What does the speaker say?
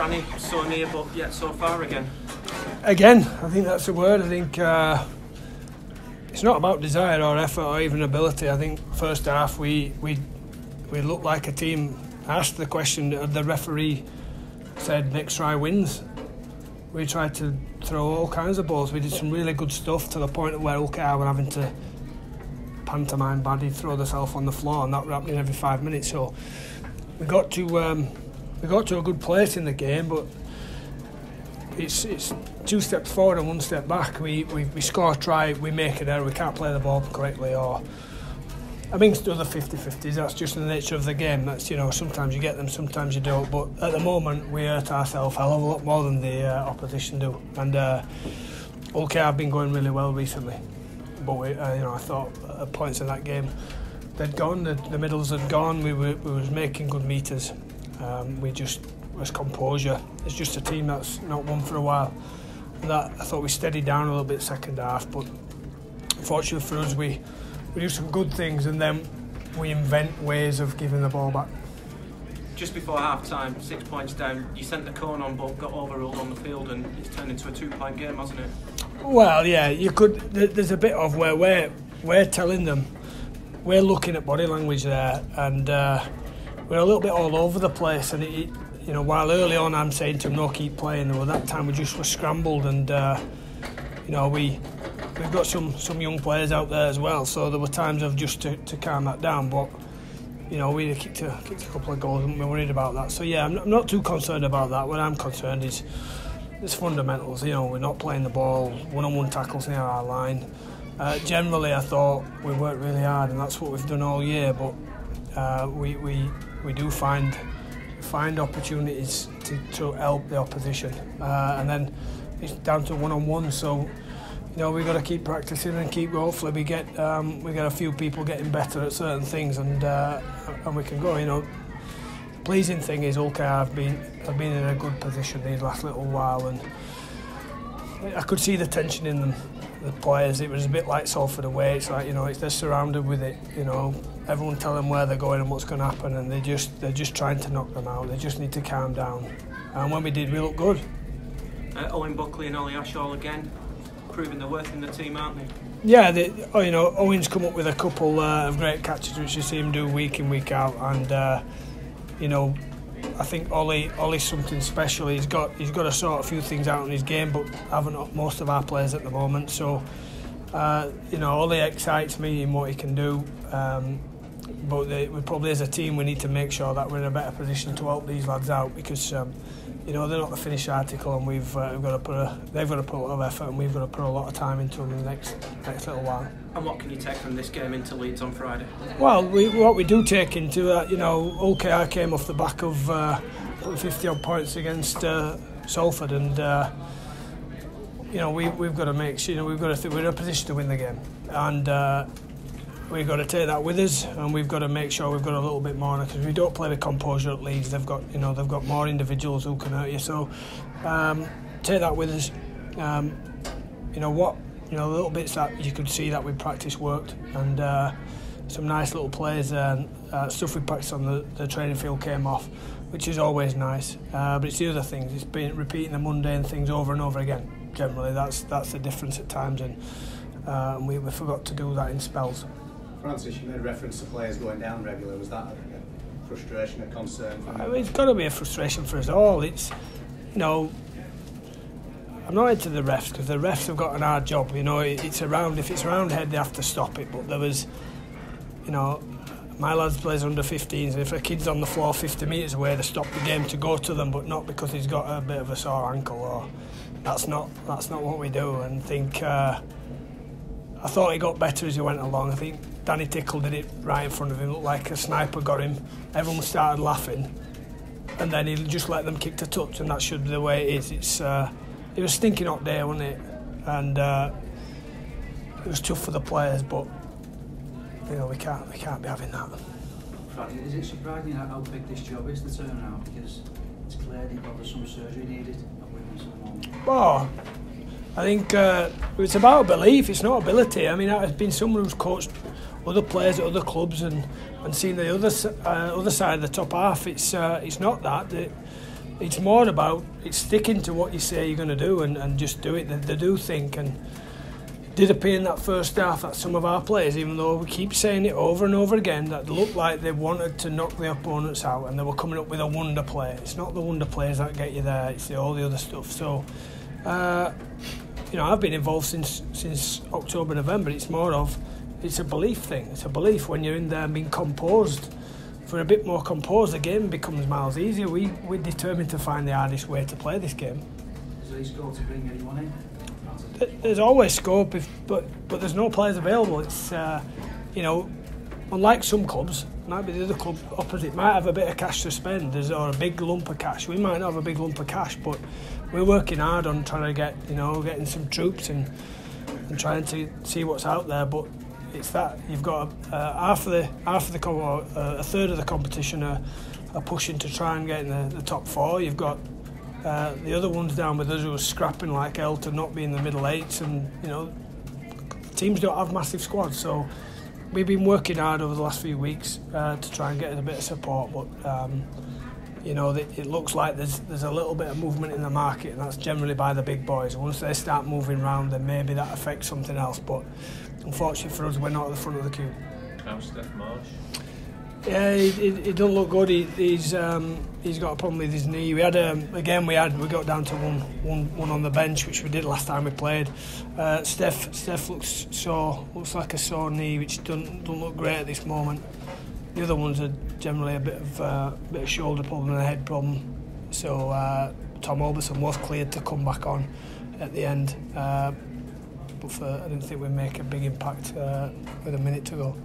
Danny, so near but yet so far again. Again, I think that's the word. I think it's not about desire or effort or even ability. I think first half we looked like a team. Asked the question, the referee said next try wins. We tried to throw all kinds of balls. We did some really good stuff to the point where Hull were having to pantomime baddie, throw themselves on the floor, and that were happening every 5 minutes. So we got to a good place in the game, but it's 2 steps forward and 1 step back. We score a try, we make an error, we can't play the ball correctly, or amongst other 50-50s. That's just the nature of the game. That's, sometimes you get them, sometimes you don't. But at the moment, we hurt ourselves a hell of a lot more than the opposition do. And Hull have been going really well recently. But I thought at points in that game they'd gone, the middles had gone. We was making good meters. We just was composure. It's just a team that's not won for a while. That I thought we steadied down a little bit second half, but fortunately for us, we do some good things and then we invent ways of giving the ball back. Just before half time, 6 points down, you sent the cone on but got overruled on the field, and it's turned into a 2-point game, hasn't it? Well, yeah, you could. There's a bit of where we're telling them, we're looking at body language there, and we're a little bit all over the place. And while early on I'm saying to them, no, keep playing, well, that time we just were scrambled, and we've got some young players out there as well, so there were times of just to calm that down. But we kicked a couple of goals and we're worried about that. So yeah, I'm not too concerned about that. What I'm concerned is it's fundamentals. We're not playing the ball, one-on-one tackles near our line. Generally, I thought we worked really hard, and that's what we've done all year. But we do find opportunities to help the opposition, and then it's down to one-on-one. So we've got to keep practicing and keep. Hopefully, we get a few people getting better at certain things, and we can go. Pleasing thing is, Hull have been in a good position these last little while, and I could see the tension in them, the players. It was a bit like Salford away. It's like they're surrounded with it. Everyone telling them where they're going and what's going to happen, and they're just trying to knock them out. They just need to calm down. And when we did, we looked good. Owen Buckley and Ollie Ashall again, proving their worth in the team, aren't they? Yeah, Owen's come up with a couple of great catches, which you see him do week in, week out, and I think Ollie's something special. He's got to sort a few things out in his game, but haven't most of our players at the moment. So Ollie excites me in what he can do. But we probably, as a team, we need to make sure that we're in a better position to help these lads out, because they're not the finished article, and they've got to put a lot of effort, and we've got to put a lot of time into them in the next little while. And what can you take from this game into Leeds on Friday? Well, what we do take into that, Hull came off the back of 50 odd points against Salford, and we've got to make sure we're in a position to win the game, and we've got to take that with us, and we've got to make sure we've got a little bit more, because we don't play with composure at Leeds. They've got more individuals who can hurt you. So take that with us. The little bits that you could see that we practice worked, and some nice little plays there. Stuff we practiced on the training field came off, which is always nice. But it's the other things. It's been repeating the mundane things over and over again. Generally, that's the difference at times, and we forgot to do that in spells. Francis, you made reference to players going down regularly. Was that a frustration, a concern? It's got to be a frustration for us all. It's, I'm not into the refs, because the refs have got an hard job. If it's around head, they have to stop it. But there was, my lads plays under 15s, and if a kid's on the floor 50 metres away, they stop the game to go to them, but not because he's got a bit of a sore ankle. Or that's not what we do. And I thought he got better as he went along. I think Danny Tickle did it right in front of him. Looked like a sniper got him. Everyone started laughing, and then he just let them kick the touch, and that should be the way it is. It was a stinking hot day, wasn't it? And it was tough for the players, but we can't be having that. Is it surprising how big this job is to turn around? Because it's clear that there's some surgery needed at Wiggins at the moment. Well, I think it's about belief, it's not ability. I mean, I've been someone who's coached other players at other clubs and seen the other side of the top half. It's not that. it's more about sticking to what you say you're going to do and just do it. They do think, and it did appear in that first half that some of our players, even though we keep saying it over and over again, that looked like they wanted to knock the opponents out and they were coming up with a wonder play. It's not the wonder plays that get you there, it's all the other stuff. So, you know, I've been involved since October, November. It's a belief thing. It's a belief when you're in there and being composed. If we're a bit more composed, the game becomes miles easier. We're determined to find the hardest way to play this game. Is there any scope to bring anyone in? There's always scope, but there's no players available. It's you know, unlike some clubs, might be the other club opposite might have a bit of cash to spend, or a big lump of cash. We might not have a big lump of cash, but we're working hard on trying to getting some troops and trying to see what's out there. But it's that you've got a third of the competition are pushing to try and get in the top four. You've got the other ones down with us who are scrapping like hell to not be in the middle eights, and you know, teams don't have massive squads. So we've been working hard over the last few weeks to try and get a bit of support, but you know, it looks like there's a little bit of movement in the market, and that's generally by the big boys. Once they start moving around, then maybe that affects something else. But unfortunately for us, we're not at the front of the queue. How's Steph Marsh? Yeah, he doesn't look good. He's got a problem with his knee. We got down to one on the bench, which we did last time we played. Steph looks like a sore knee, which don't look great at this moment. The other ones are generally a bit of shoulder problem and a head problem. So Tom Alberson was cleared to come back on at the end, but I didn't think we'd make a big impact with a minute to go.